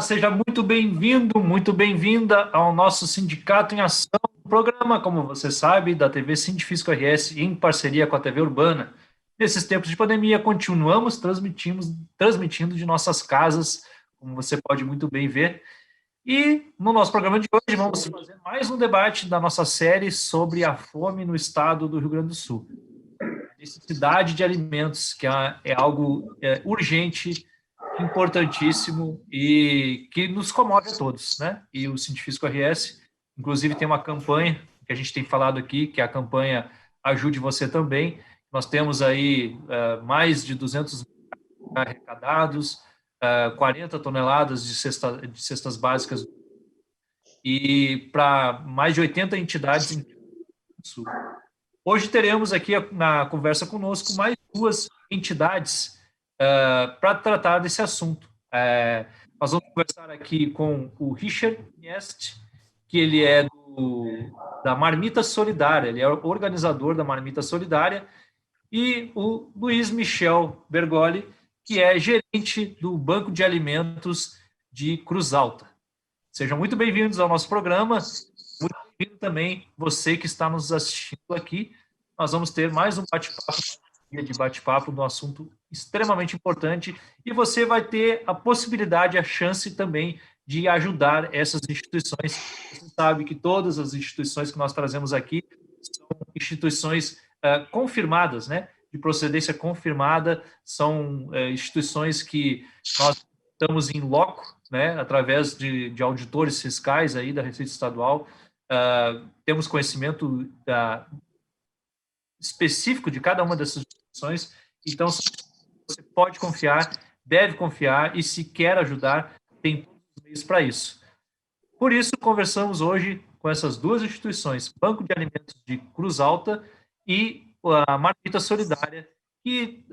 Seja muito bem-vindo, muito bem-vinda ao nosso Sindicato em Ação, programa, como você sabe, da TV Sindifisco RS em parceria com a TV Urbana. Nesses tempos de pandemia, continuamos transmitindo de nossas casas, como você pode muito bem ver. E no nosso programa de hoje vamos fazer mais um debate da nossa série sobre a fome no estado do Rio Grande do Sul. A necessidade de alimentos, que é algo urgente, importantíssimo e que nos comove a todos, né? E o Sindifisco RS, inclusive, tem uma campanha que a gente tem falado aqui, que é a campanha Ajude Você Também. Nós temos aí mais de 200 arrecadados, 40 toneladas de cestas básicas e para mais de 80 entidades em todo o Sul. Hoje teremos aqui na conversa conosco mais duas entidades para tratar desse assunto. Nós vamos conversar aqui com o Richard Niest, que ele é da Marmita Solidária, ele é organizador da Marmita Solidária, e o Luiz Michel Bergoli, que é gerente do Banco de Alimentos de Cruz Alta. Sejam muito bem-vindos ao nosso programa. Muito bem-vindo também você que está nos assistindo aqui. Nós vamos ter mais um bate-papo de um assunto extremamente importante e você vai ter a possibilidade, a chance também de ajudar essas instituições. Você sabe que todas as instituições que nós trazemos aqui são instituições confirmadas, né? De procedência confirmada, são instituições que nós estamos em loco, né? Através de auditores fiscais aí da Receita Estadual, temos conhecimento específico de cada uma dessas instituições, então você pode confiar, deve confiar, e se quer ajudar, tem todos os meios para isso. Por isso, conversamos hoje com essas duas instituições, Banco de Alimentos de Cruz Alta e a Marmita Solidária, que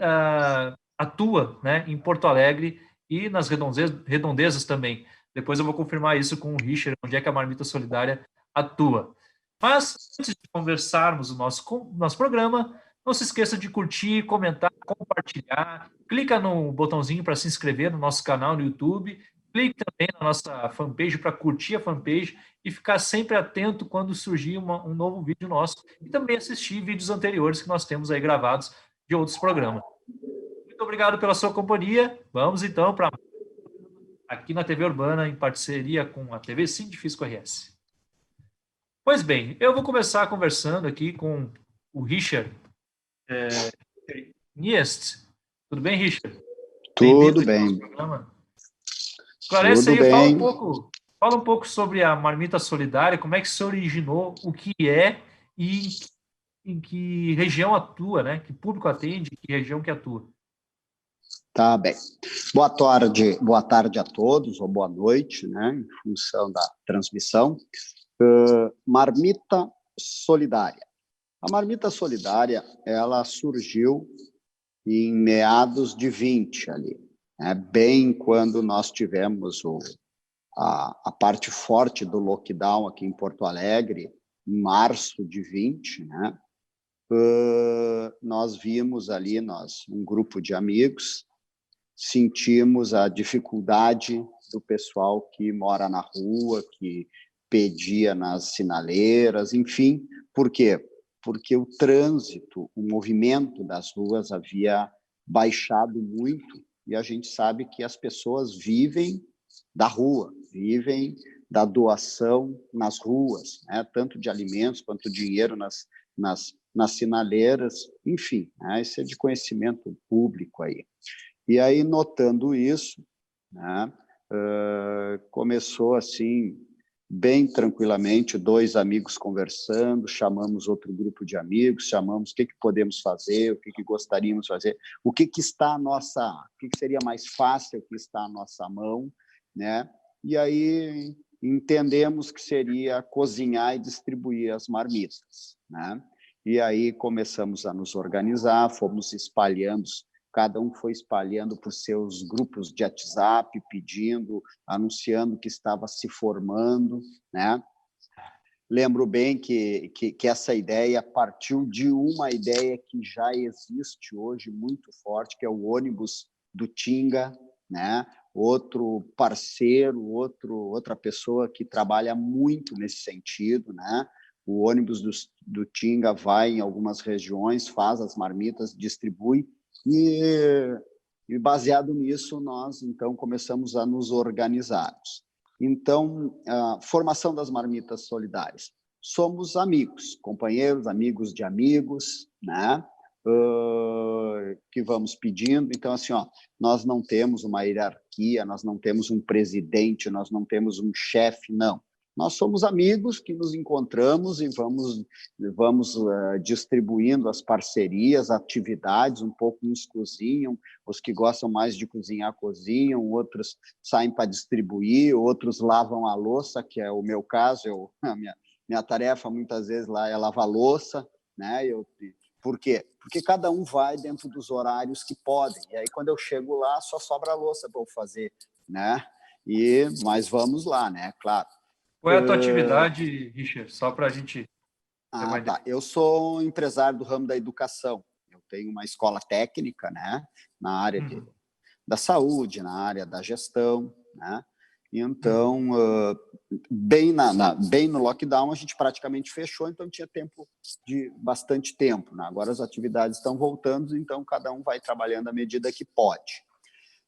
atua, né, em Porto Alegre e nas redondezas também. Depois eu vou confirmar isso com o Richard, onde é que a Marmita Solidária atua. Mas, antes de conversarmos o nosso programa, não se esqueça de curtir, comentar, compartilhar. Clica no botãozinho para se inscrever no nosso canal no YouTube. Clique também na nossa fanpage para curtir a fanpage e ficar sempre atento quando surgir um novo vídeo nosso. E também assistir vídeos anteriores que nós temos aí gravados de outros programas. Muito obrigado pela sua companhia. Vamos então para aqui na TV Urbana, em parceria com a TV Sindifisco RS. Pois bem, eu vou começar conversando aqui com o Richard Niest. Tudo bem, Richard? Tudo bem. Esclarece aí, fala um pouco sobre a Marmita Solidária, como é que se originou, o que é e em que região atua, né? Que público atende, que região que atua. Tá bem. Boa tarde a todos, ou boa noite, né? Em função da transmissão. Marmita Solidária. A Marmita Solidária, ela surgiu em meados de 20 ali, né? Bem quando nós tivemos a parte forte do lockdown aqui em Porto Alegre, em março de 20, né? Nós vimos ali, um grupo de amigos, sentimos a dificuldade do pessoal que mora na rua, que pedia nas sinaleiras, enfim. Por quê? Porque o trânsito, o movimento das ruas havia baixado muito e a gente sabe que as pessoas vivem da rua, vivem da doação nas ruas, né? Tanto de alimentos quanto dinheiro nas sinaleiras, enfim, né? Isso é de conhecimento público aí. E aí, notando isso, né, começou assim, bem tranquilamente, dois amigos conversando, chamamos outro grupo de amigos, chamamos o que podemos fazer, o que gostaríamos de fazer, o que seria mais fácil, o que está à nossa mão, né? E aí entendemos que seria cozinhar e distribuir as marmitas, né? E aí começamos a nos organizar, fomos espalhando, cada um foi espalhando por seus grupos de WhatsApp, pedindo, anunciando que estava se formando, né? Lembro bem que essa ideia partiu de uma ideia que já existe hoje muito forte, que é o ônibus do Tinga, né? outro parceiro, outra pessoa que trabalha muito nesse sentido, né? O ônibus do Tinga vai em algumas regiões, faz as marmitas, distribui, e baseado nisso, nós, então, começamos a nos organizarmos. Então, a formação das marmitas solidárias. Somos amigos, companheiros, amigos de amigos, né? Que vamos pedindo. Então, assim, ó, nós não temos uma hierarquia, nós não temos um presidente, nós não temos um chefe, não. Nós somos amigos que nos encontramos e vamos distribuindo as parcerias, atividades, um pouco uns cozinham, os que gostam mais de cozinhar, cozinham, outros saem para distribuir, outros lavam a louça, que é o meu caso, a minha tarefa muitas vezes lá é lavar louça, né? Por quê? Porque cada um vai dentro dos horários que podem, e aí quando eu chego lá só sobra a louça para eu fazer, né? Mas vamos lá, né? Claro. Qual é a tua atividade, Richard? Só para a gente ter uma ideia. Tá. Eu sou empresário do ramo da educação. Eu tenho uma escola técnica, né? Na área da saúde, na área da gestão, né? Então, bem no lockdown, a gente praticamente fechou, então tinha bastante tempo, né? Agora as atividades estão voltando, então cada um vai trabalhando à medida que pode.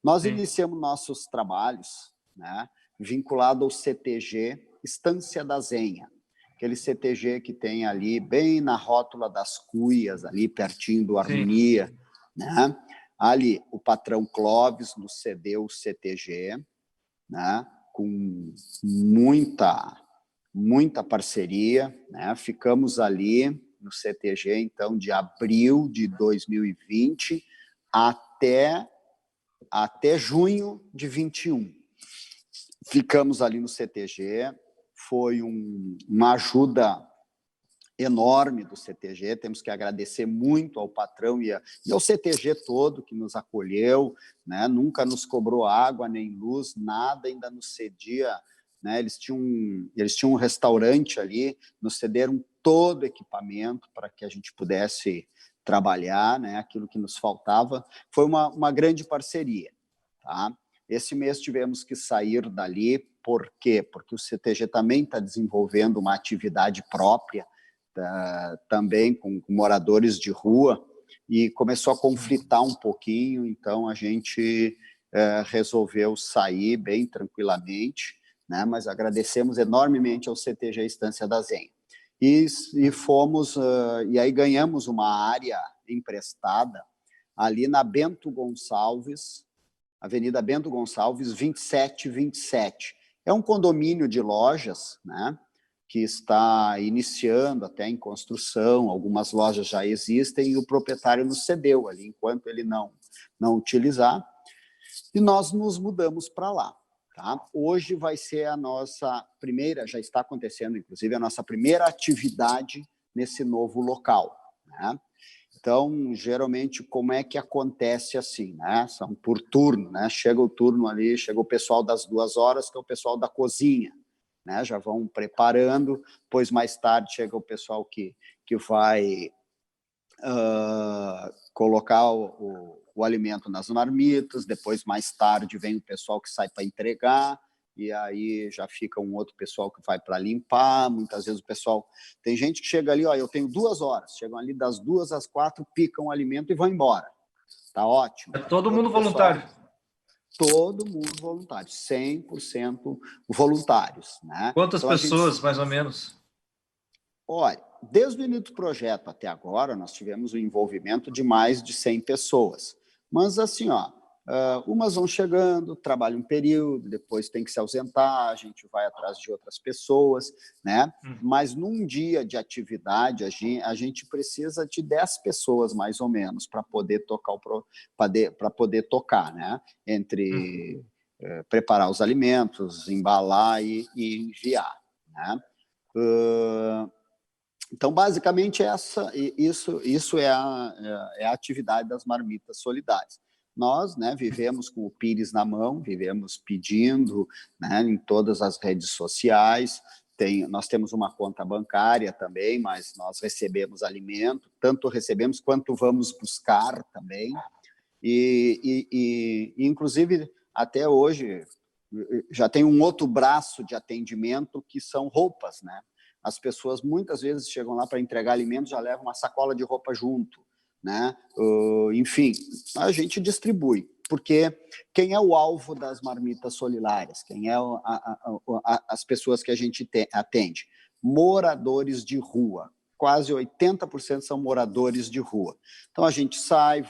Nós iniciamos nossos trabalhos, né, vinculado ao CTG Estância da Zenha, aquele CTG que tem ali bem na rótula das Cuias, ali pertinho do Harmonia, né? Ali o patrão Clóvis nos cedeu o CTG, né, com muita parceria, né? Ficamos ali no CTG, então, de abril de 2020 até junho de 21. Ficamos ali no CTG, foi uma ajuda enorme do CTG, temos que agradecer muito ao patrão e ao CTG todo que nos acolheu, né? Nunca nos cobrou água nem luz, nada, ainda nos cedia, né? Eles tinham um restaurante ali, nos cederam todo o equipamento para que a gente pudesse trabalhar, né? Aquilo que nos faltava. Foi uma grande parceria, tá? Esse mês tivemos que sair dali, por quê? Porque o CTG também está desenvolvendo uma atividade própria, também com moradores de rua, e começou a conflitar um pouquinho, então a gente resolveu sair bem tranquilamente, né? Mas agradecemos enormemente ao CTG Estância da Zenha. E fomos, e aí ganhamos uma área emprestada ali na Bento Gonçalves, Avenida Bento Gonçalves, 2727. É um condomínio de lojas, né, que está iniciando até em construção, algumas lojas já existem e o proprietário nos cedeu ali, enquanto ele não utilizar, e nós nos mudamos para lá. Tá? Hoje vai ser a nossa primeira, já está acontecendo, inclusive, a nossa primeira atividade nesse novo local, né? Então, geralmente, como é que acontece assim, né? São por turno, né? Chega o turno ali, chega o pessoal das 2 horas, que é o pessoal da cozinha, né? Já vão preparando, depois mais tarde chega o pessoal que vai colocar o alimento nas marmitas, depois mais tarde vem o pessoal que sai para entregar, e aí já fica um outro pessoal que vai para limpar, muitas vezes o pessoal... Tem gente que chega ali, ó, eu tenho 2 horas, chegam ali das 2 às 4, picam o alimento e vão embora. Tá ótimo. É todo mundo voluntário. Todo mundo voluntário, 100% voluntários, né? Quantas pessoas, mais ou menos? Olha, desde o início do projeto até agora, nós tivemos o envolvimento de mais de 100 pessoas. Mas, assim, ó, umas vão chegando, trabalham um período, depois tem que se ausentar, a gente vai atrás de outras pessoas, né? Mas num dia de atividade, a gente precisa de 10 pessoas, mais ou menos, para poder tocar, né? Entre preparar os alimentos, embalar e enviar, né? Então, basicamente, isso é a atividade das marmitas solidárias. Nós, né, vivemos com o Pires na mão, vivemos pedindo, né, em todas as redes sociais. Nós temos uma conta bancária também, mas nós recebemos alimento, tanto recebemos quanto vamos buscar também. Inclusive, até hoje, já tem um outro braço de atendimento que são roupas, né? As pessoas muitas vezes chegam lá para entregar alimentos, já levam uma sacola de roupa junto, né? Enfim, a gente distribui, porque quem é o alvo das marmitas solidárias? Quem é as pessoas que a gente atende? Moradores de rua. Quase 80% são moradores de rua. Então, a gente sai,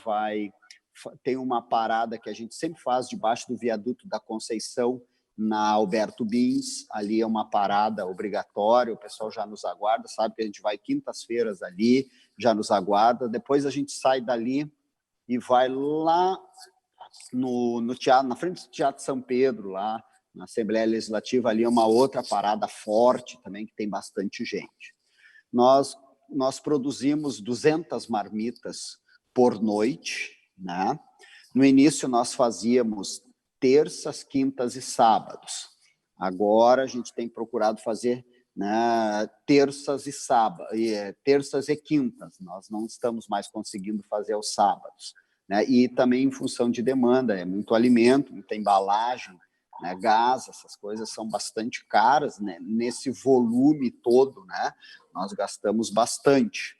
tem uma parada que a gente sempre faz debaixo do viaduto da Conceição, na Alberto Bins, ali é uma parada obrigatória, o pessoal já nos aguarda, sabe que a gente vai quintas-feiras ali, já nos aguarda, depois a gente sai dali e vai lá no teatro, na frente do Teatro São Pedro, lá na Assembleia Legislativa, ali é uma outra parada forte também, que tem bastante gente. Nós produzimos 200 marmitas por noite, né? No início nós fazíamos terças, quintas e sábados. Agora a gente tem procurado fazer, né, terças e quintas. Nós não estamos mais conseguindo fazer aos sábados, né? E também em função de demanda, é muito alimento, muita embalagem, né, gás, essas coisas são bastante caras, né? Nesse volume todo, né? Nós gastamos bastante.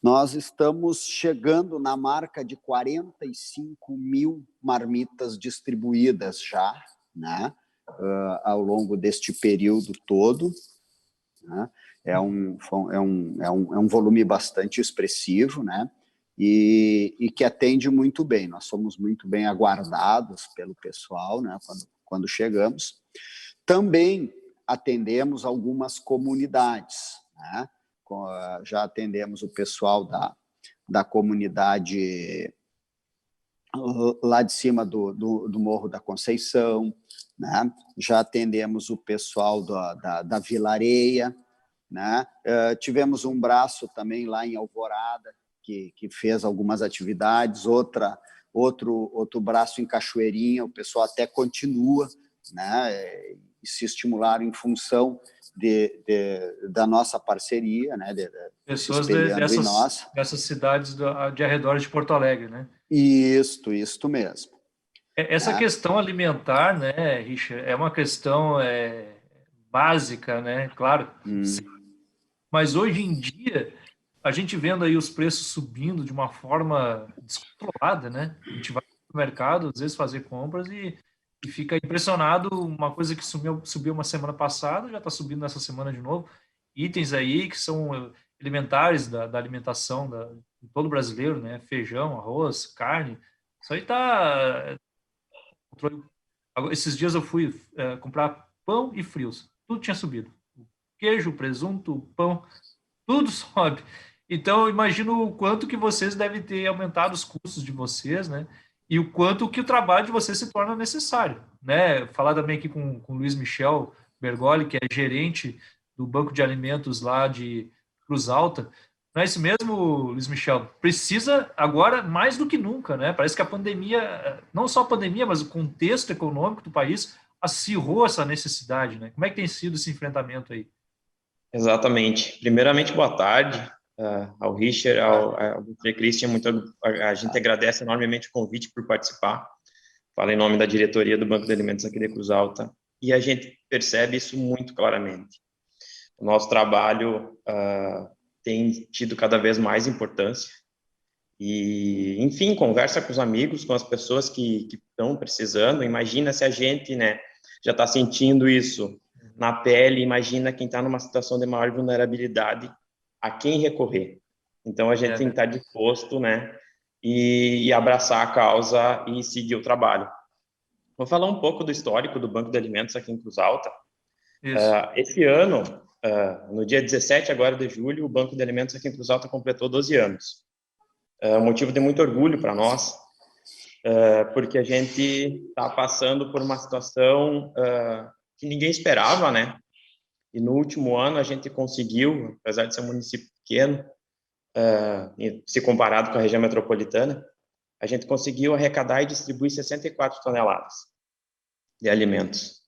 Nós estamos chegando na marca de 45 mil marmitas distribuídas já, né? Ao longo deste período todo, né? É um volume bastante expressivo, né? E que atende muito bem. Nós somos muito bem aguardados pelo pessoal, né? Quando chegamos. Também atendemos algumas comunidades, né? Já atendemos o pessoal da comunidade lá de cima do Morro da Conceição, né? Já atendemos o pessoal da Vila Areia, né? Tivemos um braço também lá em Alvorada, que fez algumas atividades, outro braço em Cachoeirinha, o pessoal até continua, né? E se estimularam em função da nossa parceria, né? Pessoas dessas cidades de arredores de Porto Alegre, né? Isto mesmo. Essa questão alimentar, né, Richard, é uma questão básica, né? Claro. Mas hoje em dia, a gente vendo aí os preços subindo de uma forma descontrolada, né? A gente vai no mercado, às vezes, fazer compras e fica impressionado. Uma coisa que subiu uma semana passada, já está subindo nessa semana de novo. Itens aí que são elementares da alimentação de todo brasileiro, né? Feijão, arroz, carne. Isso aí está... Esses dias eu fui comprar pão e frios. Tudo tinha subido. Queijo, presunto, pão, tudo sobe. Então, eu imagino o quanto que vocês devem ter aumentado os custos de vocês, né? E o quanto que o trabalho de vocês se torna necessário, né? Falar também aqui com o Luiz Michel Bergoli, que é gerente do Banco de Alimentos lá de Cruz Alta. Não é isso mesmo, Luiz Michel? Precisa agora mais do que nunca, né? Parece que a pandemia, não só a pandemia, mas o contexto econômico do país acirrou essa necessidade, né? Como é que tem sido esse enfrentamento aí? Exatamente. Primeiramente, boa tarde ao Richard, ao Christian. A gente agradece enormemente o convite por participar. Falo em nome da diretoria do Banco de Alimentos aqui de Cruz Alta. E a gente percebe isso muito claramente. O nosso trabalho tem tido cada vez mais importância. E, enfim, conversa com os amigos, com as pessoas que estão precisando. Imagina se a gente, né, já está sentindo isso na pele, imagina quem está numa situação de maior vulnerabilidade, a quem recorrer. Então, a gente tem que estar disposto, né, e abraçar a causa e seguir o trabalho. Vou falar um pouco do histórico do Banco de Alimentos aqui em Cruz Alta. Esse ano, no dia 17 agora de julho, o Banco de Alimentos aqui em Cruz Alta completou 12 anos. Motivo de muito orgulho para nós, porque a gente está passando por uma situação que ninguém esperava, né? E no último ano a gente conseguiu, apesar de ser um município pequeno, se comparado com a região metropolitana, a gente conseguiu arrecadar e distribuir 64 toneladas de alimentos.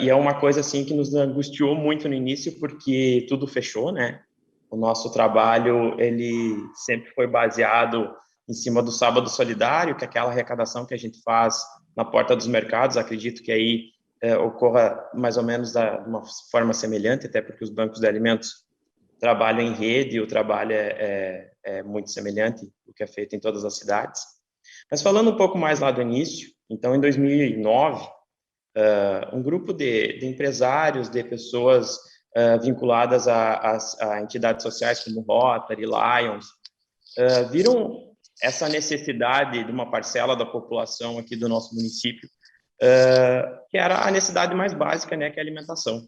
E é uma coisa assim que nos angustiou muito no início, porque tudo fechou, né? O nosso trabalho, ele sempre foi baseado em cima do Sábado Solidário, que é aquela arrecadação que a gente faz na porta dos mercados. Acredito que aí ocorra mais ou menos de uma forma semelhante, até porque os bancos de alimentos trabalham em rede, e o trabalho é muito semelhante o que é feito em todas as cidades. Mas falando um pouco mais lá do início, então, em 2009, um grupo de empresários, de pessoas vinculadas a entidades sociais como Rotary, Lions, viram essa necessidade de uma parcela da população aqui do nosso município, que era a necessidade mais básica, né, que é a alimentação.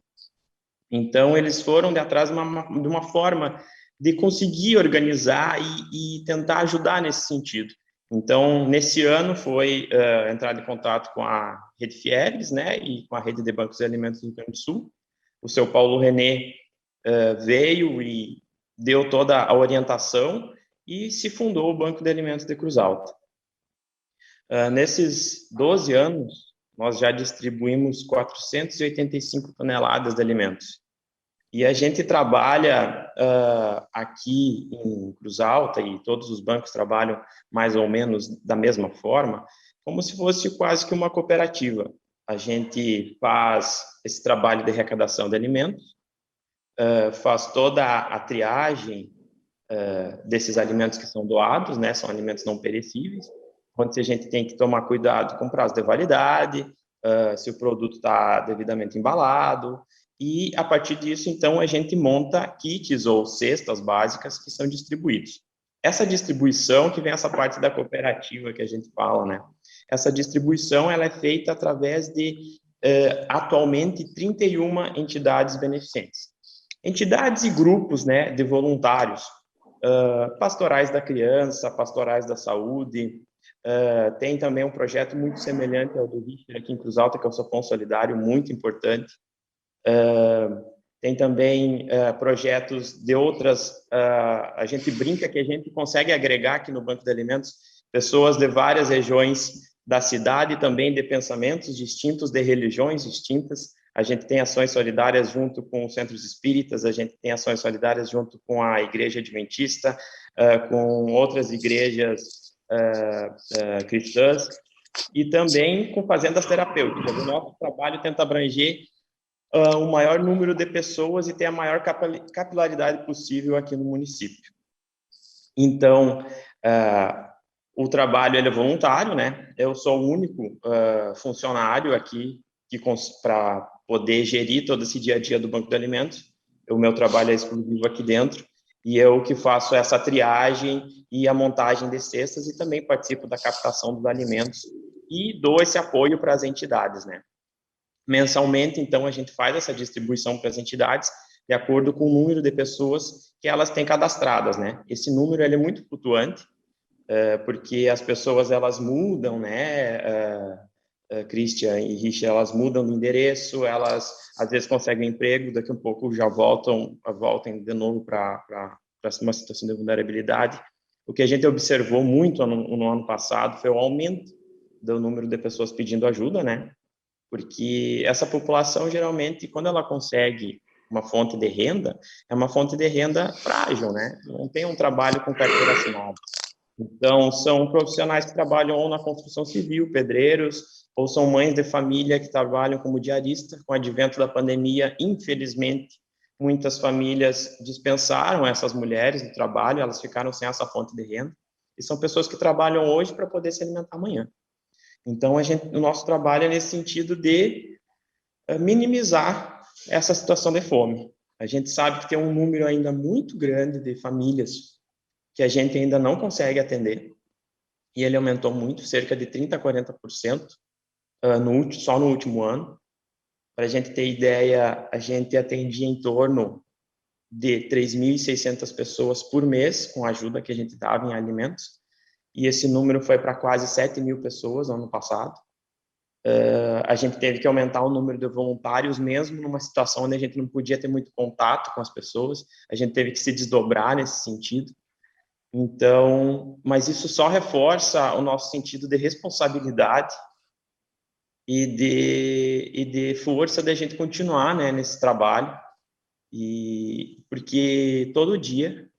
Então, eles foram de atrás de uma forma de conseguir organizar e tentar ajudar nesse sentido. Então, nesse ano foi entrar em contato com a Rede Fieres, né, e com a Rede de Bancos de Alimentos do Rio Grande do Sul. O seu Paulo René veio e deu toda a orientação e se fundou o Banco de Alimentos de Cruz Alta. Nesses 12 anos, nós já distribuímos 485 toneladas de alimentos. E a gente trabalha aqui em Cruz Alta, e todos os bancos trabalham mais ou menos da mesma forma, como se fosse quase que uma cooperativa. A gente faz esse trabalho de arrecadação de alimentos, faz toda a triagem desses alimentos que são doados, né? São alimentos não perecíveis, onde a gente tem que tomar cuidado com o prazo de validade, se o produto está devidamente embalado, e a partir disso, então, a gente monta kits ou cestas básicas que são distribuídos. Essa distribuição, que vem essa parte da cooperativa que a gente fala, né? Essa distribuição, ela é feita através de, atualmente, 31 entidades beneficentes. Entidades e grupos, né, de voluntários, pastorais da criança, pastorais da saúde, tem também um projeto muito semelhante ao do Richard aqui em Cruz Alta, que é o Sopão Solidário, muito importante. Tem também projetos de outras, a gente brinca que a gente consegue agregar aqui no Banco de Alimentos pessoas de várias regiões da cidade, também de pensamentos distintos, de religiões distintas. A gente tem ações solidárias junto com os centros espíritas, a gente tem ações solidárias junto com a Igreja Adventista, com outras igrejas cristãs, e também com fazendas terapêuticas. O nosso trabalho tenta abranger o maior número de pessoas e ter a maior capilaridade possível aqui no município. Então, o trabalho ele é voluntário, né? Eu sou o único funcionário aqui para poder gerir todo esse dia a dia do Banco de Alimentos. O meu trabalho é exclusivo aqui dentro, e eu que faço essa triagem e a montagem de cestas, e também participo da captação dos alimentos e dou esse apoio para as entidades, né? Mensalmente, então, a gente faz essa distribuição para as entidades de acordo com o número de pessoas que elas têm cadastradas, né? Esse número ele é muito flutuante, porque as pessoas elas mudam, né? Christian e Richard, elas mudam de endereço, elas às vezes conseguem emprego, daqui a um pouco já voltam de novo para uma situação de vulnerabilidade. O que a gente observou muito no ano passado foi o aumento do número de pessoas pedindo ajuda, né? Porque essa população, geralmente, quando ela consegue uma fonte de renda, é uma fonte de renda frágil, né? Não tem um trabalho com carteira assinada. Então, são profissionais que trabalham ou na construção civil, pedreiros, ou são mães de família que trabalham como diarista. Com o advento da pandemia, infelizmente, muitas famílias dispensaram essas mulheres do trabalho, elas ficaram sem essa fonte de renda, e são pessoas que trabalham hoje para poder se alimentar amanhã. Então, o nosso trabalho é nesse sentido de minimizar essa situação de fome. A gente sabe que tem um número ainda muito grande de famílias que a gente ainda não consegue atender, e ele aumentou muito, cerca de 30% a 40% só no último ano. Para a gente ter ideia, a gente atendia em torno de 3.600 pessoas por mês com a ajuda que a gente dava em alimentos, e esse número foi para quase 7.000 pessoas no ano passado. A gente teve que aumentar o número de voluntários, mesmo numa situação onde a gente não podia ter muito contato com as pessoas, a gente teve que se desdobrar nesse sentido. Então, mas isso só reforça o nosso sentido de responsabilidade e de força da gente continuar, né, nesse trabalho, e porque todo dia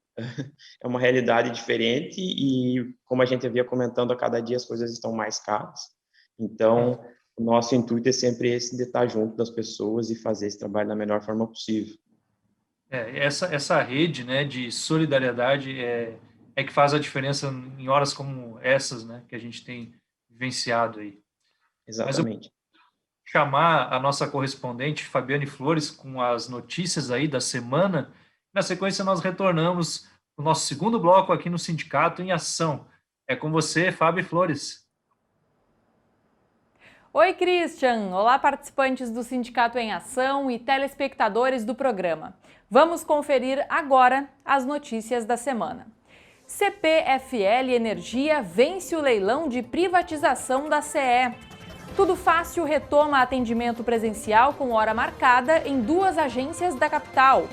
é uma realidade diferente, e como a gente havia comentando, a cada dia as coisas estão mais caras. Então, o nosso intuito é sempre esse, de estar junto das pessoas e fazer esse trabalho da melhor forma possível. Essa rede, né, de solidariedade é que faz a diferença em horas como essas, né, que a gente tem vivenciado aí. Mas eu Exatamente. vou chamar a nossa correspondente, Fabiane Flores, com as notícias aí da semana. Na sequência, nós retornamos o nosso segundo bloco aqui no Sindicato em Ação. É com você, Fábio Flores. Oi, Christian! Olá, participantes do Sindicato em Ação e telespectadores do programa. Vamos conferir agora as notícias da semana. CPFL Energia vence o leilão de privatização da CE. Tudo Fácil retoma atendimento presencial com hora marcada em 2 agências da capital.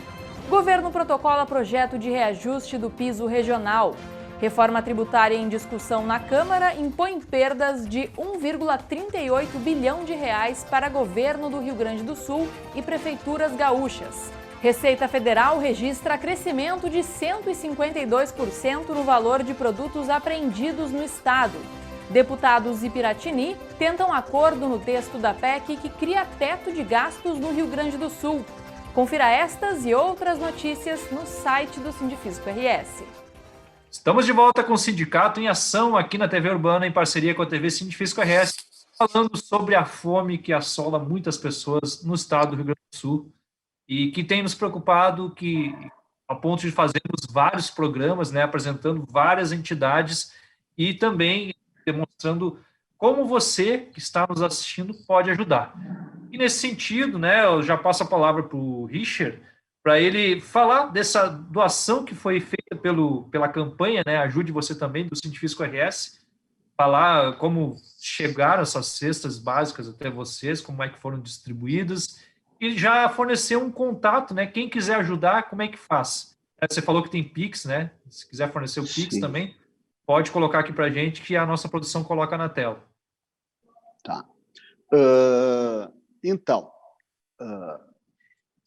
Governo protocola projeto de reajuste do piso regional. Reforma tributária em discussão na Câmara impõe perdas de 1,38 bilhão de reais para governo do Rio Grande do Sul e prefeituras gaúchas. Receita Federal registra crescimento de 152% no valor de produtos apreendidos no estado. Deputados de Piratini tentam acordo no texto da PEC que cria teto de gastos no Rio Grande do Sul. Confira estas e outras notícias no site do Sindifisco RS. Estamos de volta com o Sindicato em Ação aqui na TV Urbana, em parceria com a TV Sindifisco RS, falando sobre a fome que assola muitas pessoas no estado do Rio Grande do Sul e que tem nos preocupado a ponto de fazermos vários programas, né, apresentando várias entidades e também demonstrando como você que está nos assistindo pode ajudar. E nesse sentido, né, eu já passo a palavra para o Richard, para ele falar dessa doação que foi feita pela campanha, né, Ajude Você Também, do Sindifisco RS, falar como chegaram essas cestas básicas até vocês, como é que foram distribuídas, e já fornecer um contato, né, quem quiser ajudar, como é que faz? Você falou que tem Pix, né, se quiser fornecer o Pix também, pode colocar aqui para a gente que a nossa produção coloca na tela. Tá. Então,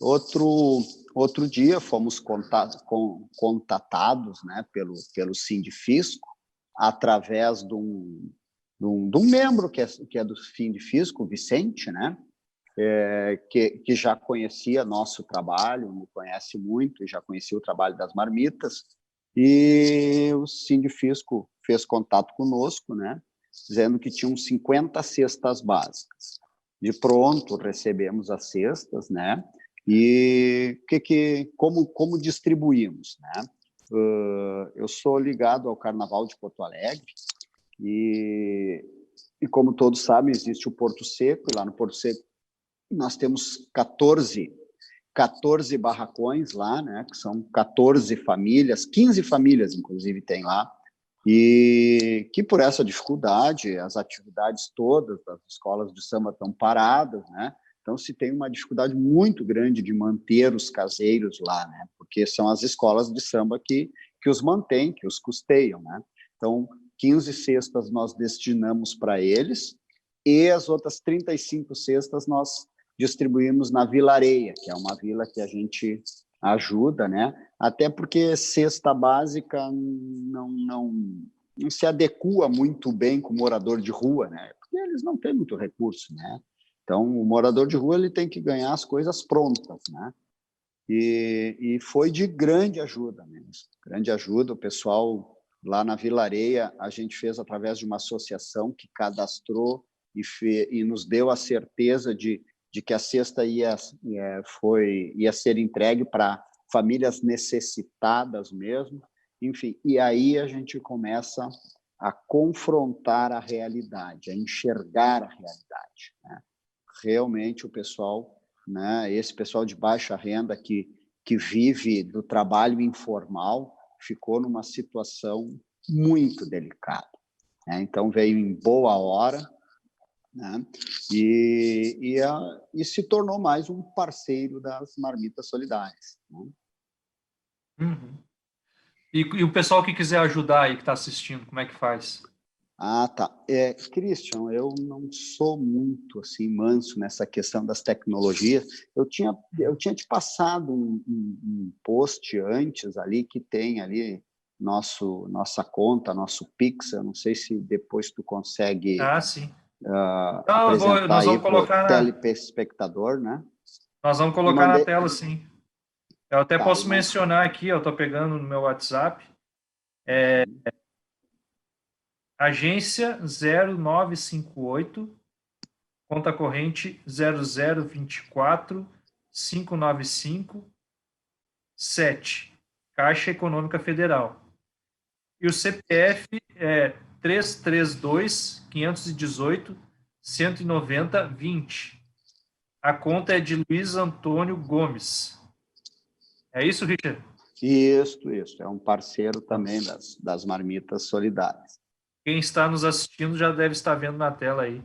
outro dia fomos contatados, né, pelo Sindifisco, através de um membro que é do Sindifisco, o Vicente, né, que já conhecia nosso trabalho, me conhece muito, e já conhecia o trabalho das marmitas, e o Sindifisco fez contato conosco, né, dizendo que tinham 50 cestas básicas. De pronto, recebemos as cestas, né, e como distribuímos, né? Eu sou ligado ao Carnaval de Porto Alegre, e como todos sabem, existe o Porto Seco, e lá no Porto Seco nós temos 14 barracões lá, né, que são 14 famílias, 15 famílias, inclusive, tem lá, e que por essa dificuldade, as atividades todas das escolas de samba estão paradas, né, então se tem uma dificuldade muito grande de manter os caseiros lá, né, porque são as escolas de samba que os mantêm, que os custeiam, né, então 15 cestas nós destinamos para eles, e as outras 35 cestas nós distribuímos na Vila Areia, que é uma vila que a gente ajuda, né? Até porque cesta básica não se adequa muito bem com o morador de rua, né? Porque eles não têm muito recurso, né? Então, o morador de rua ele tem que ganhar as coisas prontas, né? E foi de grande ajuda mesmo. Grande ajuda, o pessoal lá na Vila Areia, a gente fez através de uma associação que cadastrou e nos deu a certeza de que a cesta ia ser entregue para famílias necessitadas mesmo, enfim, e aí a gente começa a confrontar a realidade, a enxergar a realidade, né? Realmente o pessoal, né, esse pessoal de baixa renda que vive do trabalho informal ficou numa situação muito delicada, né? Então veio em boa hora, né? E se tornou mais um parceiro das marmitas solidárias, né? Uhum. E o pessoal que quiser ajudar aí, que está assistindo, como é que faz? Ah, tá. Christian, eu não sou muito assim manso nessa questão das tecnologias. Eu tinha te passado um post antes ali que tem ali nossa conta, nosso Pix. Eu não sei se depois tu consegue. Ah, sim. apresentar nós aí vamos para colocar o telespectador, né? Nós vamos colocar Mandei... na tela, sim. Eu até Tá, posso mencionar aqui, eu estou pegando no meu WhatsApp, agência 0958, conta corrente 0024 595 7, Caixa Econômica Federal. E o CPF é 332 518 190 20. A conta é de Luiz Antônio Gomes. É isso, Richard? Isso. É um parceiro também das marmitas solidárias. Quem está nos assistindo já deve estar vendo na tela aí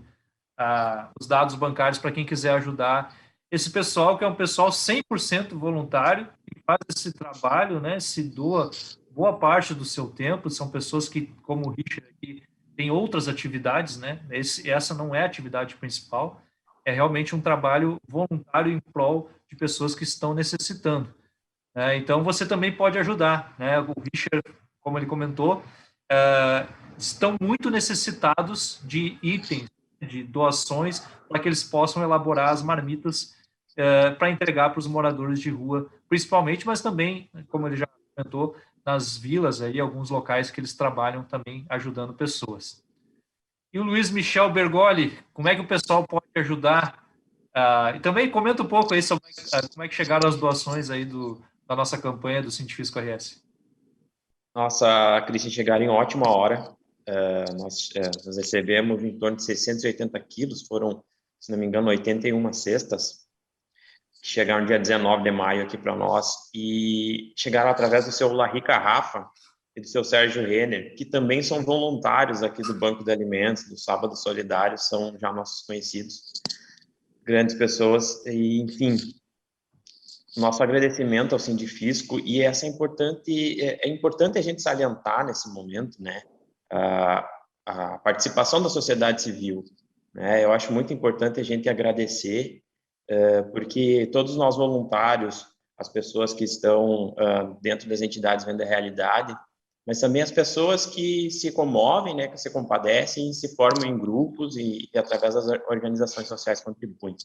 os dados bancários para quem quiser ajudar esse pessoal, que é um pessoal 100% voluntário, que faz esse trabalho, né, se doa boa parte do seu tempo. São pessoas que, como o Richard aqui, tem outras atividades, né? Essa não é a atividade principal, é realmente um trabalho voluntário em prol de pessoas que estão necessitando. Então, você também pode ajudar, né? O Richard, como ele comentou, estão muito necessitados de itens, de doações, para que eles possam elaborar as marmitas para entregar para os moradores de rua, principalmente, mas também, como ele já comentou, nas vilas, aí, alguns locais que eles trabalham também ajudando pessoas. E o Luiz Michel Bergoli, como é que o pessoal pode ajudar? E também comenta um pouco aí sobre como é que chegaram as doações aí da nossa campanha do Científico RS. Nossa, Cristian, chegaram em ótima hora. Nós recebemos em torno de 680 quilos, foram, se não me engano, 81 cestas, que chegaram dia 19 de maio aqui para nós, e chegaram através do seu Larrica Rafa e do seu Sérgio Renner, que também são voluntários aqui do Banco de Alimentos, do Sábado Solidário, são já nossos conhecidos, grandes pessoas, e, enfim, nosso agradecimento ao Sindifisco, e é importante a gente salientar nesse momento, né, a participação da sociedade civil, né? Eu acho muito importante a gente agradecer, porque todos nós voluntários, as pessoas que estão dentro das entidades vendo a realidade, mas também as pessoas que se comovem, né, que se compadecem, se formam em grupos e através das organizações sociais contribuem.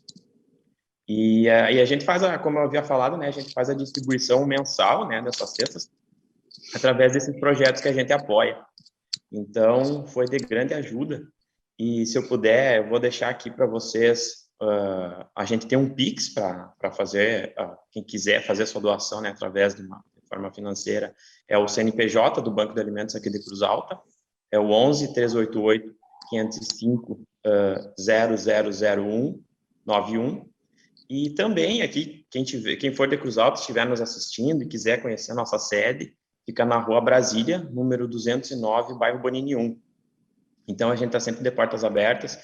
E a gente faz, como eu havia falado, né, a gente faz a distribuição mensal, né, dessas cestas, através desses projetos que a gente apoia. Então, foi de grande ajuda. E, se eu puder, eu vou deixar aqui para vocês, a gente tem um Pix para fazer, quem quiser fazer sua doação, né, através de uma forma financeira, é o CNPJ do Banco de Alimentos aqui de Cruz Alta, é o 11-388 505 0001 91. E também aqui, quem for de Cruz Alta, estiver nos assistindo e quiser conhecer a nossa sede, fica na Rua Brasília, número 209, bairro Bonini 1. Então, a gente está sempre de portas abertas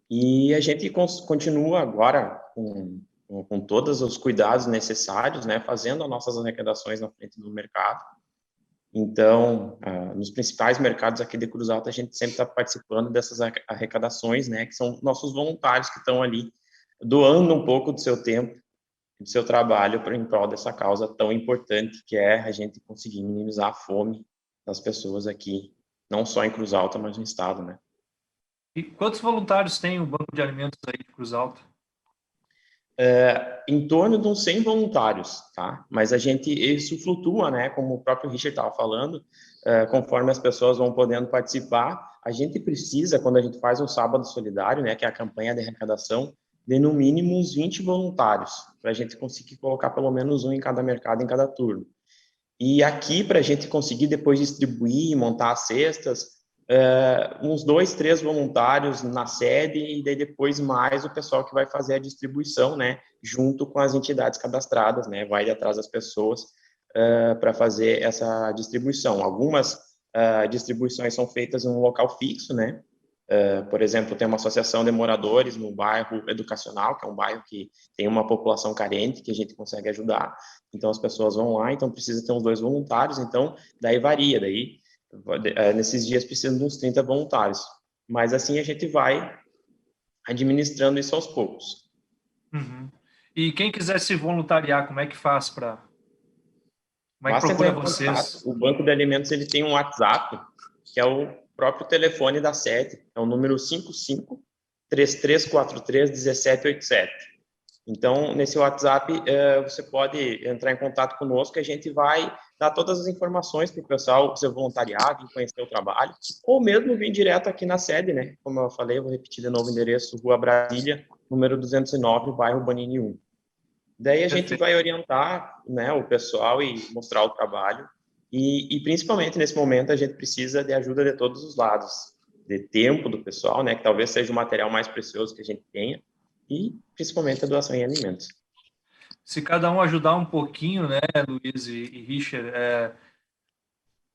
e a gente continua agora com todos os cuidados necessários, né, fazendo as nossas arrecadações na frente do mercado. Então, nos principais mercados aqui de Cruz Alta, a gente sempre está participando dessas arrecadações, né, que são nossos voluntários que estão ali doando um pouco do seu tempo, do seu trabalho em prol dessa causa tão importante que é a gente conseguir minimizar a fome das pessoas aqui, não só em Cruz Alta, mas no estado, né? E quantos voluntários tem o Banco de Alimentos aí de Cruz Alta? Em torno de uns 100 voluntários, tá? Mas isso flutua, né? Como o próprio Richard estava falando, conforme as pessoas vão podendo participar, a gente precisa, quando a gente faz um sábado solidário, né? Que é a campanha de arrecadação, de no mínimo uns 20 voluntários, para a gente conseguir colocar pelo menos um em cada mercado, em cada turno. E aqui, para a gente conseguir depois distribuir, montar as cestas, uns 2, 3 voluntários na sede, e daí depois mais o pessoal que vai fazer a distribuição, né, junto com as entidades cadastradas, né, vai atrás das pessoas para fazer essa distribuição. Algumas distribuições são feitas em um local fixo, né, por exemplo, tem uma associação de moradores no bairro educacional, que é um bairro que tem uma população carente, que a gente consegue ajudar, então as pessoas vão lá, então precisa ter uns 2 voluntários, então daí varia, daí nesses dias precisam de uns 30 voluntários, mas assim a gente vai administrando isso aos poucos. Uhum. E quem quiser se voluntariar, como é que faz para... Como é que Basta procura entrar em vocês? contato. O Banco de Alimentos ele tem um WhatsApp, que é o próprio telefone da sede, é o número 3343-1787. Então, nesse WhatsApp, você pode entrar em contato conosco, a gente vai dar todas as informações para o pessoal ser voluntariado e conhecer o trabalho, ou mesmo vir direto aqui na sede, né? Como eu falei, eu vou repetir de novo o endereço, Rua Brasília, número 209, bairro Bonini 1. Daí a gente vai orientar, né, o pessoal e mostrar o trabalho, e principalmente nesse momento a gente precisa de ajuda de todos os lados, de tempo do pessoal, né, que talvez seja o material mais precioso que a gente tenha, e principalmente a doação em alimentos. Se cada um ajudar um pouquinho, né, Luiz e Richard,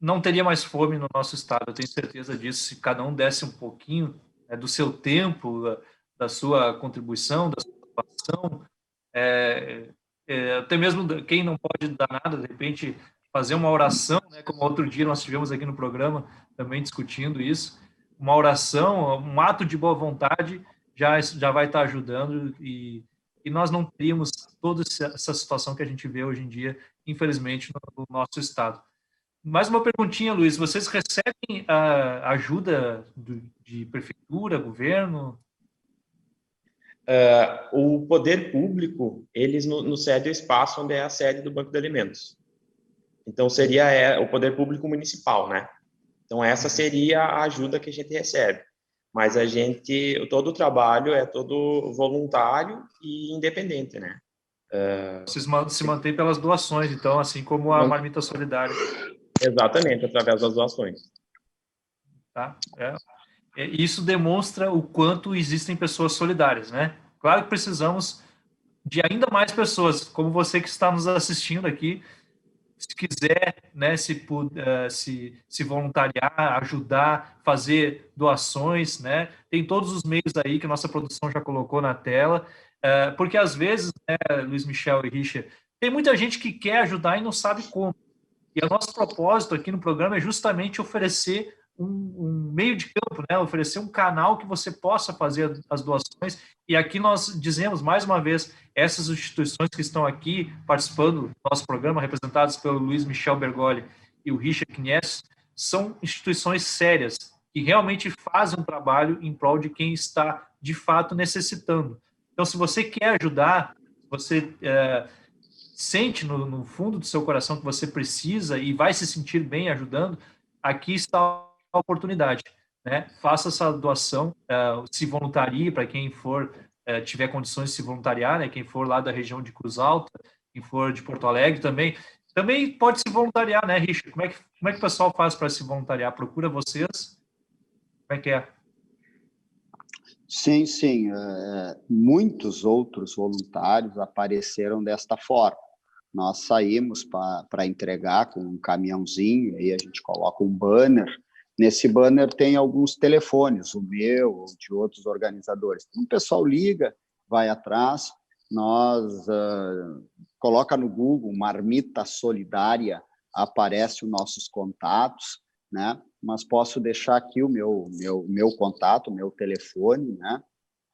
não teria mais fome no nosso estado, eu tenho certeza disso. Se cada um desse um pouquinho, né, do seu tempo, da sua contribuição, da sua doação, até mesmo quem não pode dar nada, de repente fazer uma oração, né, como outro dia nós tivemos aqui no programa também discutindo isso, uma oração, um ato de boa vontade já vai estar ajudando, e nós não teríamos toda essa situação que a gente vê hoje em dia, infelizmente, no nosso estado. Mais uma perguntinha, Luiz, vocês recebem ajuda de prefeitura, governo? O poder público, eles nos cede o espaço onde é a sede do Banco de Alimentos. Então, seria o poder público municipal, né? Então, essa seria a ajuda que a gente recebe. Mas todo o trabalho é todo voluntário e independente, né? Vocês se mantêm pelas doações, então, assim como a Marmita Solidária. Exatamente, através das doações. Tá? Isso demonstra o quanto existem pessoas solidárias, né? Claro que precisamos de ainda mais pessoas, como você que está nos assistindo aqui, se quiser, né, se voluntariar, ajudar, fazer doações, né? Tem todos os meios aí que a nossa produção já colocou na tela, porque às vezes, né, Luiz Michel e Richard, tem muita gente que quer ajudar e não sabe como. E o nosso propósito aqui no programa é justamente oferecer um meio de campo, né? Oferecer um canal que você possa fazer as doações. E aqui nós dizemos, mais uma vez, essas instituições que estão aqui participando do nosso programa, representadas pelo Luiz Michel Bergoli e o Richard Knies, são instituições sérias, que realmente fazem um trabalho em prol de quem está, de fato, necessitando. Então, se você quer ajudar, você sente no fundo do seu coração que você precisa e vai se sentir bem ajudando, aqui está a oportunidade, né? Faça essa doação, se voluntarie, para quem for, tiver condições de se voluntariar, né? Quem for lá da região de Cruz Alta, quem for de Porto Alegre também pode se voluntariar, né, Richard? Como é que o pessoal faz para se voluntariar? Procura vocês? Como é que é? Sim, sim. Muitos outros voluntários apareceram desta forma. Nós saímos para entregar com um caminhãozinho, aí a gente coloca um banner. Nesse banner tem alguns telefones, o meu ou de outros organizadores. Então, o pessoal liga, vai atrás, nós coloca no Google Marmita Solidária, aparece os nossos contatos, né? Mas posso deixar aqui o meu contato, o meu telefone, né?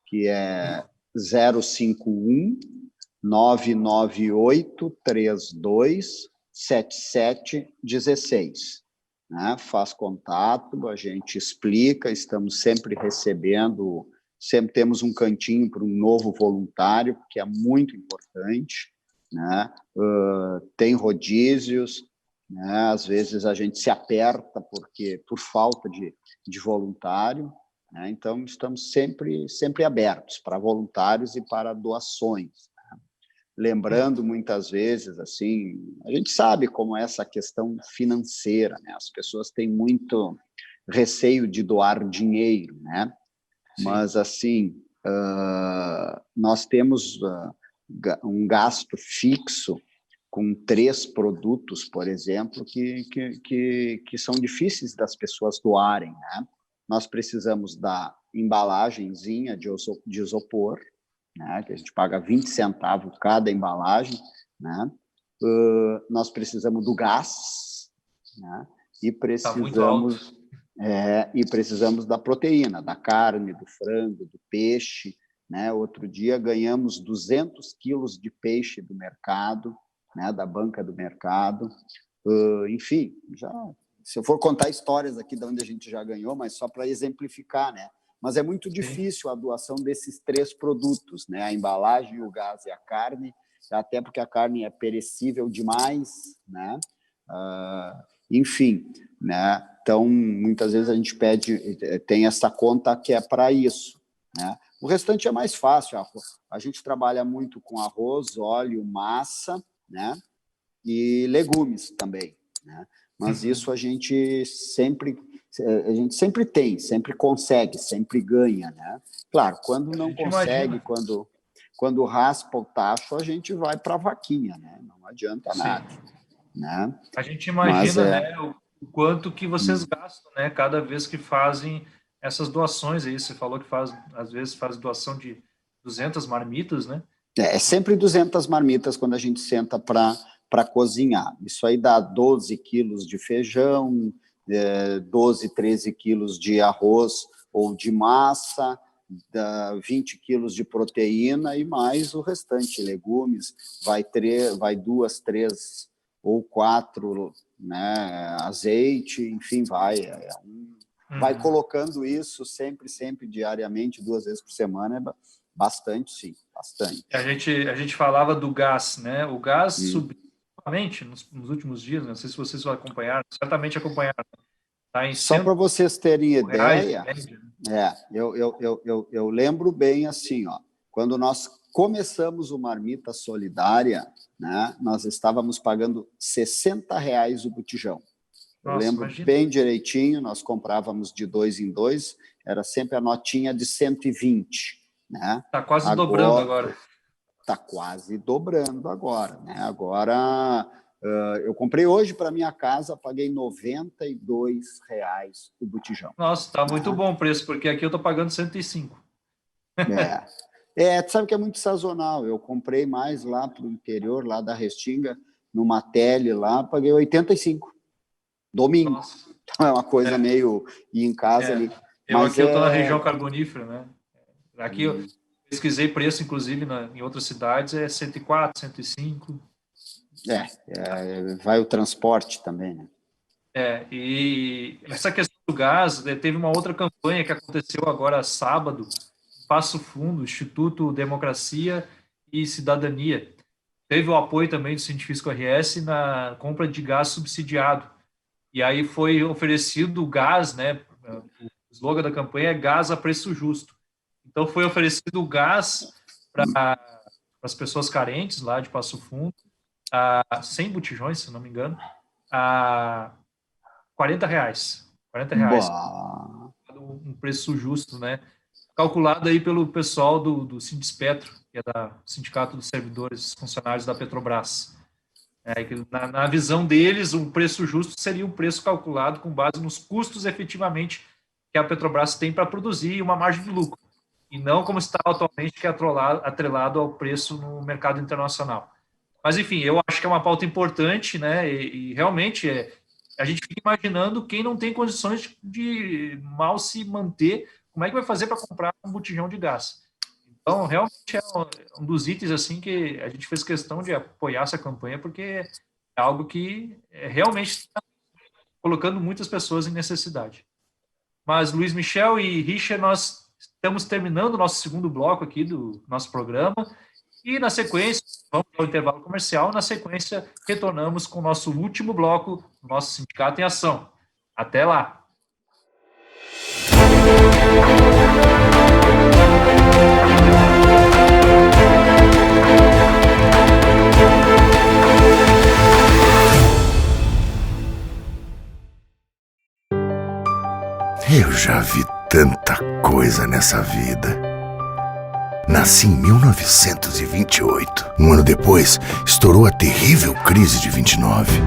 Que é 051 998327716, né? Faz contato, a gente explica, estamos sempre recebendo, sempre temos um cantinho para um novo voluntário, que é muito importante, né? Tem rodízios, né? Às vezes a gente se aperta por falta de voluntário, né? Então estamos sempre abertos para voluntários e para doações. Lembrando, muitas vezes, assim, a gente sabe como é essa questão financeira, né? As pessoas têm muito receio de doar dinheiro, né? Sim. Mas, assim, nós temos um gasto fixo com 3 produtos, por exemplo, que são difíceis das pessoas doarem, né? Nós precisamos da embalagenzinha de isopor, né, que a gente paga 20 centavos cada embalagem, né? Nós precisamos do gás, né? E precisamos da proteína, da carne, do frango, do peixe, né? Outro dia ganhamos 200 quilos de peixe do mercado, né? Da banca do mercado. Enfim, se eu for contar histórias aqui de onde a gente já ganhou, mas só para exemplificar, né? mas é muito difícil a doação desses 3 produtos, né? A embalagem, o gás e a carne, até porque a carne é perecível demais, né? Enfim, né? Então, muitas vezes a gente tem essa conta que é para isso, né? O restante é mais fácil. A gente trabalha muito com arroz, óleo, massa, né? E legumes também, né? Mas isso a gente sempre tem, sempre consegue, sempre ganha, né? Claro, quando não consegue, quando raspa o tacho, a gente vai para a vaquinha, né? Não adianta nada, né? A gente imagina, né, o quanto que vocês gastam, né, cada vez que fazem essas doações aí. Você falou que às vezes faz doação de 200 marmitas, né? É sempre 200 marmitas quando a gente senta para cozinhar. Isso aí dá 12 quilos de feijão, 12, 13 quilos de arroz ou de massa, dá 20 quilos de proteína e mais o restante, legumes, vai 2, 3 ou 4, né, azeite, enfim, vai colocando isso sempre, diariamente, 2 vezes por semana, bastante, sim, bastante. A gente falava do gás, né? O gás subiu novamente nos últimos dias, não sei se vocês acompanharam, certamente acompanharam. Tá em Só para vocês terem ideia, reais, eu lembro bem assim, ó, quando nós começamos o Marmita Solidária, né, nós estávamos pagando R$60 o botijão. Eu lembro bem direitinho, nós comprávamos de 2 em 2, era sempre a notinha de 120, né? Está quase dobrando agora. Está quase dobrando agora, né? Agora, eu comprei hoje para minha casa, paguei R$92 o botijão. Nossa, está muito bom o preço, porque aqui eu estou pagando 105. Tu sabe que é muito sazonal. Eu comprei mais lá para o interior, lá da Restinga, numa tele lá, paguei 85. Domingo. Nossa. Então é uma coisa meio ir em casa ali. Eu estou na região carbonífera, né? Aqui eu pesquisei preço, inclusive, em outras cidades, é 104, 105. Vai o transporte também, né? E essa questão do gás, teve uma outra campanha que aconteceu agora sábado, Passo Fundo, Instituto Democracia e Cidadania. Teve o apoio também do Científico RS na compra de gás subsidiado. E aí foi oferecido gás, né? O slogan da campanha é gás a preço justo. Então foi oferecido gás para as pessoas carentes lá de Passo Fundo, 100 botijões, se não me engano, a R$40. R$40. Um preço justo, né? Calculado aí pelo pessoal do Sindespetro, que é do Sindicato dos Servidores Funcionários da Petrobras. Na visão deles, o preço justo seria um preço calculado com base nos custos efetivamente que a Petrobras tem para produzir uma margem de lucro, e não como está atualmente, que é atrelado ao preço no mercado internacional. Mas, enfim, eu acho que é uma pauta importante, né? E realmente a gente fica imaginando quem não tem condições de mal se manter, como é que vai fazer para comprar um botijão de gás? Então, realmente é um dos itens assim que a gente fez questão de apoiar essa campanha, porque é algo que realmente está colocando muitas pessoas em necessidade. Mas, Luiz Michel e Richard, nós estamos terminando o nosso segundo bloco aqui do nosso programa, e na sequência, vamos ao intervalo comercial, na sequência retornamos com o nosso último bloco, do nosso Sindicato em Ação. Até lá! Eu já vi tanta coisa nessa vida. Nasci em 1928. Um ano depois, estourou a terrível crise de 29.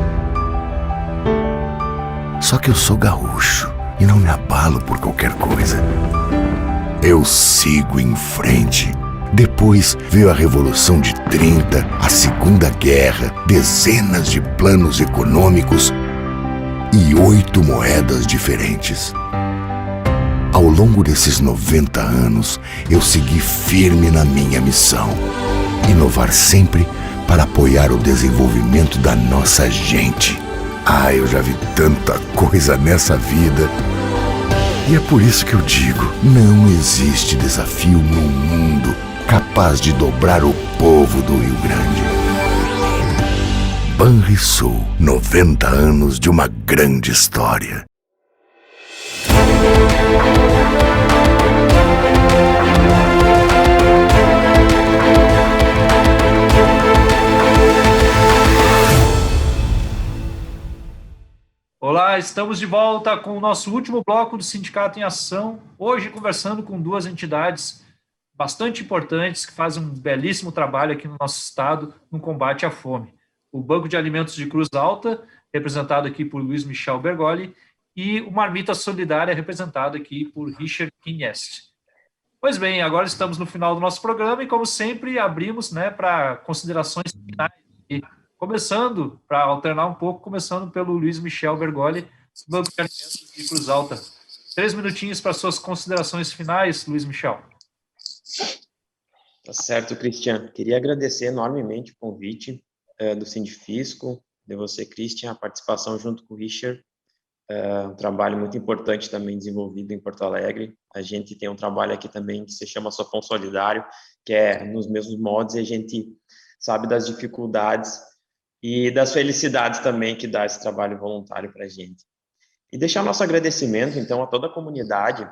Só que eu sou gaúcho e não me abalo por qualquer coisa. Eu sigo em frente. Depois veio a Revolução de 30, a Segunda Guerra, dezenas de planos econômicos e 8 moedas diferentes. Ao longo desses 90 anos, eu segui firme na minha missão. Inovar sempre para apoiar o desenvolvimento da nossa gente. Eu já vi tanta coisa nessa vida. E é por isso que eu digo, não existe desafio no mundo capaz de dobrar o povo do Rio Grande. Banrisul, 90 anos de uma grande história. Olá, estamos de volta com o nosso último bloco do Sindicato em Ação, hoje conversando com duas entidades bastante importantes que fazem um belíssimo trabalho aqui no nosso estado no combate à fome. O Banco de Alimentos de Cruz Alta, representado aqui por Luiz Michel Bergoli, e o Marmita Solidária, representado aqui por Richard Kniest. Pois bem, agora estamos no final do nosso programa e, como sempre, abrimos, né, para considerações finais. E começando, para alternar um pouco, começando pelo Luiz Michel Bergoli, Banco de Alimentos de Cruz Alta. 3 minutinhos para suas considerações finais, Luiz Michel. Tá certo, Cristian. Queria agradecer enormemente o convite do Sindifisco, de você, Cristian, a participação junto com o Richard. Um trabalho muito importante também desenvolvido em Porto Alegre. A gente tem um trabalho aqui também que se chama Sopão Solidário, que é nos mesmos moldes, e a gente sabe das dificuldades e das felicidades também que dá esse trabalho voluntário para a gente. E deixar nosso agradecimento, então, a toda a comunidade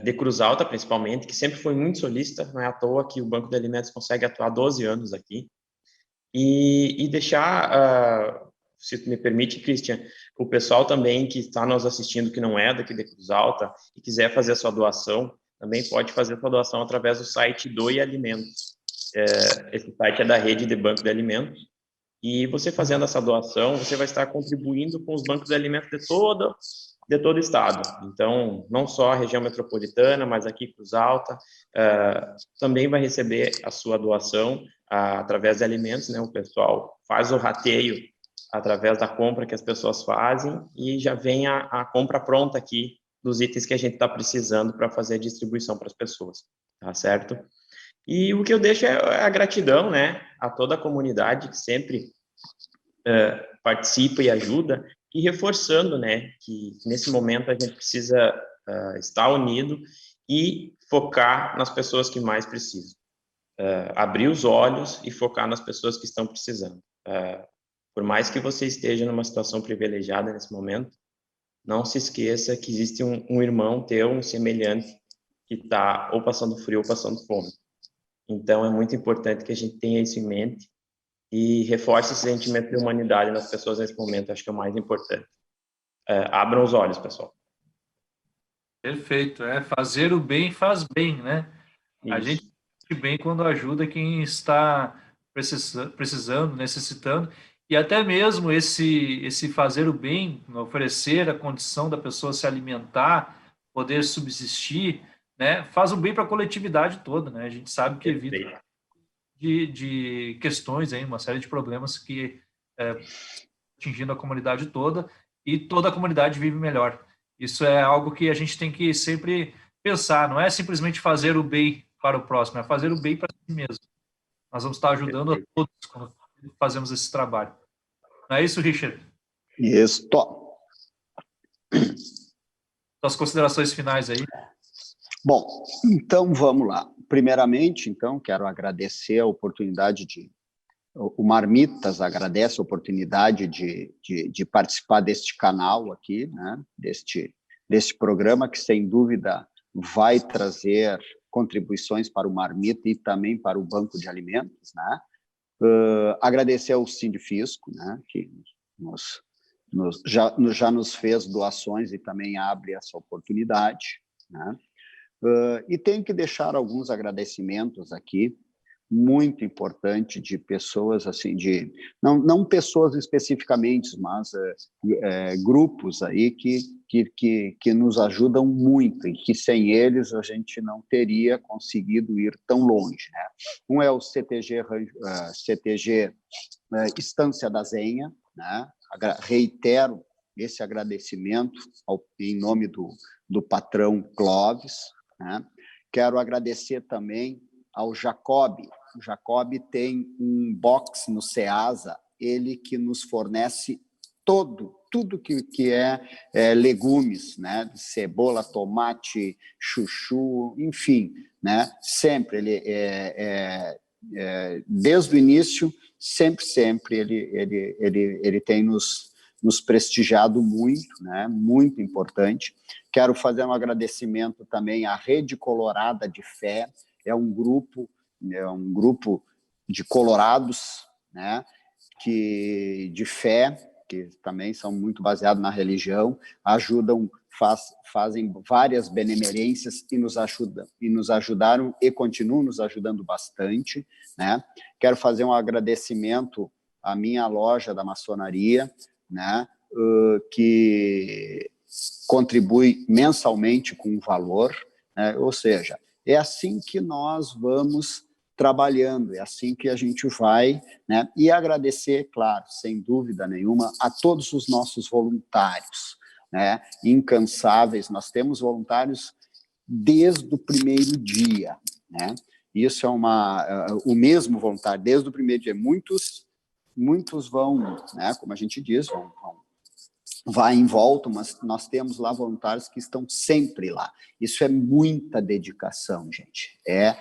de Cruz Alta, principalmente, que sempre foi muito solícita, não é à toa que o Banco de Alimentos consegue atuar há 12 anos aqui, e deixar, se tu me permite, Cristian, o pessoal também que está nos assistindo, que não é daqui de Cruz Alta, e quiser fazer a sua doação, também pode fazer a sua doação através do site Doe Alimentos. Esse site é da rede de Banco de Alimentos, e você fazendo essa doação, você vai estar contribuindo com os bancos de alimentos de todo o estado. Então, não só a região metropolitana, mas aqui Cruz Alta, também vai receber a sua doação através de alimentos, né? O pessoal faz o rateio através da compra que as pessoas fazem e já vem a compra pronta aqui dos itens que a gente está precisando para fazer a distribuição para as pessoas, tá certo? E o que eu deixo é a gratidão, né, a toda a comunidade que sempre participa e ajuda, e reforçando, né, que nesse momento a gente precisa estar unido e focar nas pessoas que mais precisam. Abrir os olhos e focar nas pessoas que estão precisando. Por mais que você esteja numa situação privilegiada nesse momento, não se esqueça que existe um irmão teu, um semelhante, que está ou passando frio ou passando fome. Então, é muito importante que a gente tenha isso em mente e reforce esse sentimento de humanidade nas pessoas nesse momento, acho que é o mais importante. Abram os olhos, pessoal. Perfeito, fazer o bem faz bem, né? Isso. A gente sente bem quando ajuda quem está precisando, necessitando, e até mesmo esse fazer o bem, oferecer a condição da pessoa se alimentar, poder subsistir, né, faz o bem para a coletividade toda, né? A gente sabe que evita de questões aí, uma série de problemas que atingindo a comunidade toda, e toda a comunidade vive melhor. Isso é algo que a gente tem que sempre pensar, não é simplesmente fazer o bem para o próximo, é fazer o bem para si mesmo. Nós vamos estar ajudando a todos quando fazemos esse trabalho. Não é isso, Richard? Isso. Suas considerações finais aí. Bom, então vamos lá. Primeiramente, então, quero agradecer a oportunidade o Marmitas agradece a oportunidade de participar deste canal aqui, né, deste programa, que sem dúvida vai trazer contribuições para o Marmita e também para o Banco de Alimentos, né? Agradecer ao Sindifisco, né, que já nos fez doações e também abre essa oportunidade, né? E tenho que deixar alguns agradecimentos aqui, muito importante, de pessoas, assim, não pessoas especificamente, mas grupos aí que nos ajudam muito e que sem eles a gente não teria conseguido ir tão longe, né? Um é o CTG Estância da Zenha, né? Reitero esse agradecimento em nome do patrão Clóvis, né? Quero agradecer também ao Jacob. O Jacob tem um box no Ceasa, ele que nos fornece tudo que é legumes, né? Cebola, tomate, chuchu, enfim, né? Sempre ele desde o início, sempre ele tem nos prestigiado muito, né? Muito importante. Quero fazer um agradecimento também à Rede Colorada de Fé, é um grupo de colorados, né? De fé, que também são muito baseados na religião, fazem várias benemerências e nos ajudaram e continuam nos ajudando bastante, né? Quero fazer um agradecimento à minha loja da maçonaria, né? Que contribui mensalmente com um valor, né? Ou seja, é assim que nós vamos trabalhando, é assim que a gente vai, né? E agradecer, claro, sem dúvida nenhuma, a todos os nossos voluntários, né? Incansáveis. Nós temos voluntários desde o primeiro dia, né? Isso é o mesmo voluntário desde o primeiro dia. Muitos vão, né? Como a gente diz, vai em volta, mas nós temos lá voluntários que estão sempre lá. Isso é muita dedicação, gente. É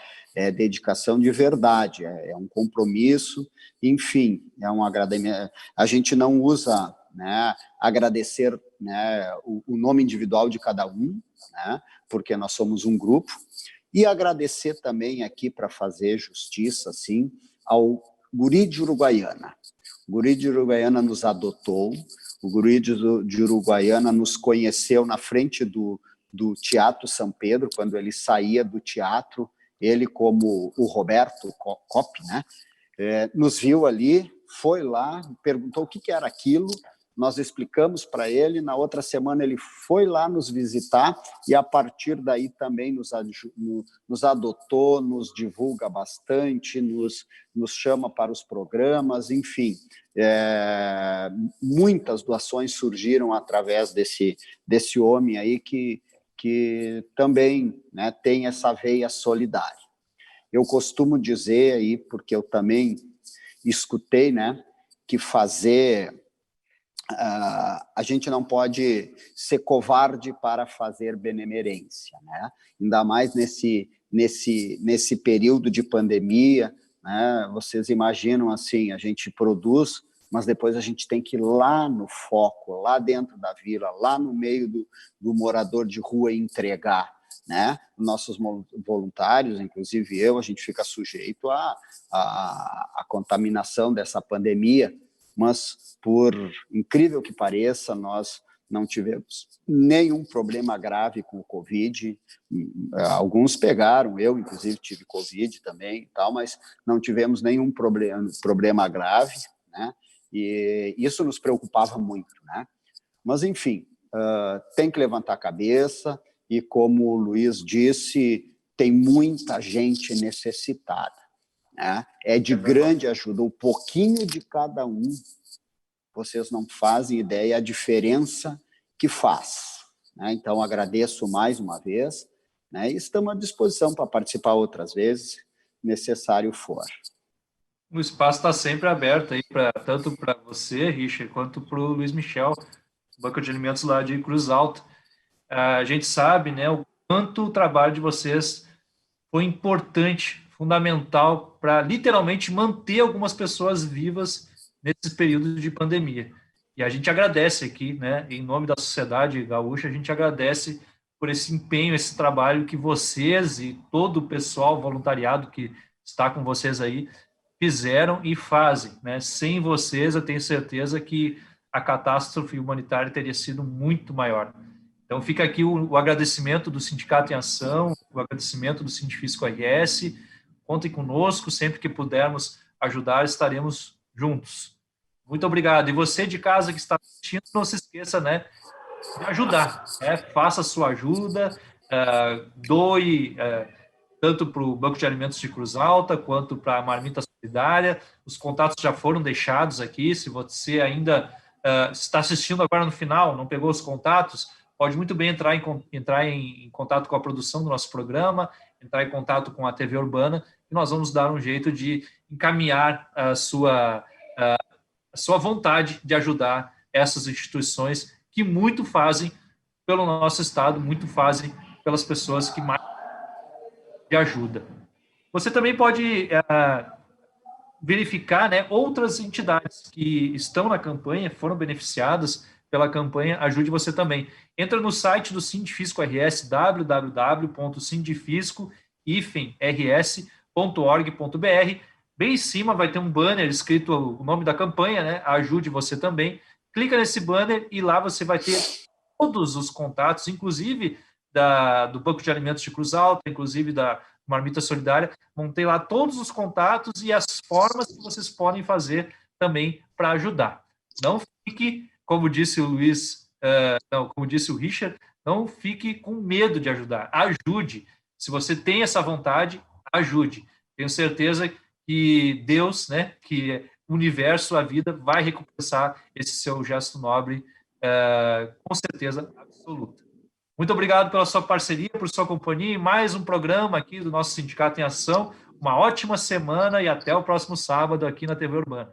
dedicação de verdade, é um compromisso, enfim, é um agradecimento. A gente não usa, né, agradecer, né, o nome individual de cada um, né, porque nós somos um grupo, e agradecer também aqui, para fazer justiça, assim, ao Guri de Uruguaiana. O Guri de Uruguaiana nos adotou, o Guri de Uruguaiana nos conheceu na frente do Teatro São Pedro, quando ele saía do teatro, ele, como o Roberto Kopp, né, nos viu ali, foi lá, perguntou o que era aquilo, nós explicamos para ele, na outra semana ele foi lá nos visitar e a partir daí também nos adotou, nos divulga bastante, nos chama para os programas, enfim, muitas doações surgiram através desse homem aí que também, né, tem essa veia solidária. Eu costumo dizer aí, porque eu também escutei, né, que a gente não pode ser covarde para fazer benemerência, né? Ainda mais nesse período de pandemia, né? Vocês imaginam assim, a gente produz, mas depois a gente tem que ir lá no foco, lá dentro da vila, lá no meio do morador de rua e entregar, né? Nossos voluntários, inclusive eu, a gente fica sujeito à contaminação dessa pandemia, mas, por incrível que pareça, nós não tivemos nenhum problema grave com o Covid. Alguns pegaram, eu, inclusive, tive Covid também, e tal, mas não tivemos nenhum problema grave, né? E isso nos preocupava muito, né? Mas, enfim, tem que levantar a cabeça e, como o Luiz disse, tem muita gente necessitada, né? É de grande ajuda, um pouquinho de cada um, vocês não fazem ideia a diferença que faz, né? Então, agradeço mais uma vez, né? E estamos à disposição para participar outras vezes, necessário for. O espaço está sempre aberto aí, tanto para você, Richard, quanto para o Luiz Michel, Banco de Alimentos lá de Cruz Alta. A gente sabe, né, o quanto o trabalho de vocês foi importante, fundamental, para literalmente manter algumas pessoas vivas nesse período de pandemia. E a gente agradece aqui, né, em nome da sociedade gaúcha, a gente agradece por esse empenho, esse trabalho que vocês e todo o pessoal voluntariado que está com vocês aí fizeram e fazem, né? Sem vocês, eu tenho certeza que a catástrofe humanitária teria sido muito maior. Então, fica aqui o agradecimento do Sindicato em Ação, o agradecimento do Sindifisco RS. Contem conosco, sempre que pudermos ajudar, estaremos juntos. Muito obrigado. E você de casa que está assistindo, não se esqueça, né, de ajudar, né? Faça a sua ajuda, doe tanto para o Banco de Alimentos de Cruz Alta, quanto para a Marmita Solidária. Os contatos já foram deixados aqui. Se você ainda está assistindo agora no final, não pegou os contatos, pode muito bem entrar em contato com a produção do nosso programa, entrar em contato com a TV Urbana, e nós vamos dar um jeito de encaminhar a sua vontade de ajudar essas instituições que muito fazem pelo nosso estado, muito fazem pelas pessoas que mais de ajuda. Você também pode verificar, né, outras entidades que estão na campanha, foram beneficiadas pela campanha Ajude Você Também. Entra no site do Sindifisco RS, www.sindifisco-rs.org.br. Bem em cima vai ter um banner escrito o nome da campanha, né, Ajude Você Também. Clica nesse banner e lá você vai ter todos os contatos, inclusive do Banco de Alimentos de Cruz Alta, inclusive da Marmita Solidária. Vão ter lá todos os contatos e as formas que vocês podem fazer também para ajudar. Não fique, como disse o Luiz, como disse o Richard, não fique com medo de ajudar. Ajude. Se você tem essa vontade, ajude. Tenho certeza que Deus, né, que o universo, a vida, vai recompensar esse seu gesto nobre, com certeza absoluta. Muito obrigado pela sua parceria, por sua companhia e mais um programa aqui do nosso Sindicato em Ação. Uma ótima semana e até o próximo sábado aqui na TV Urbana.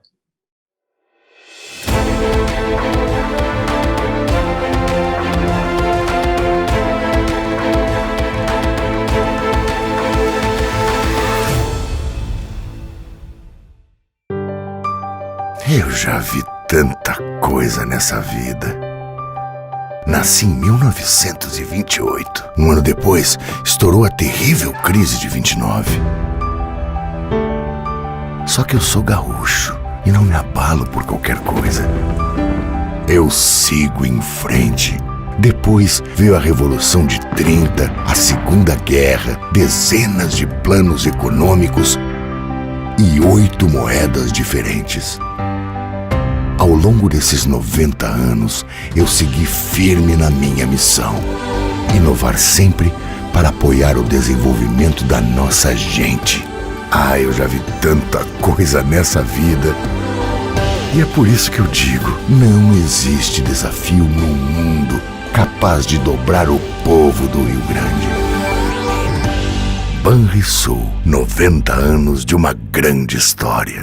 Eu já vi tanta coisa nessa vida. Nasci em 1928. Um ano depois, estourou a terrível crise de 29. Só que eu sou gaúcho e não me abalo por qualquer coisa. Eu sigo em frente. Depois veio a Revolução de 30, a Segunda Guerra, dezenas de planos econômicos e 8 moedas diferentes. Ao longo desses 90 anos, eu segui firme na minha missão. Inovar sempre para apoiar o desenvolvimento da nossa gente. Eu já vi tanta coisa nessa vida. E é por isso que eu digo, não existe desafio no mundo capaz de dobrar o povo do Rio Grande. Banrisul, 90 anos de uma grande história.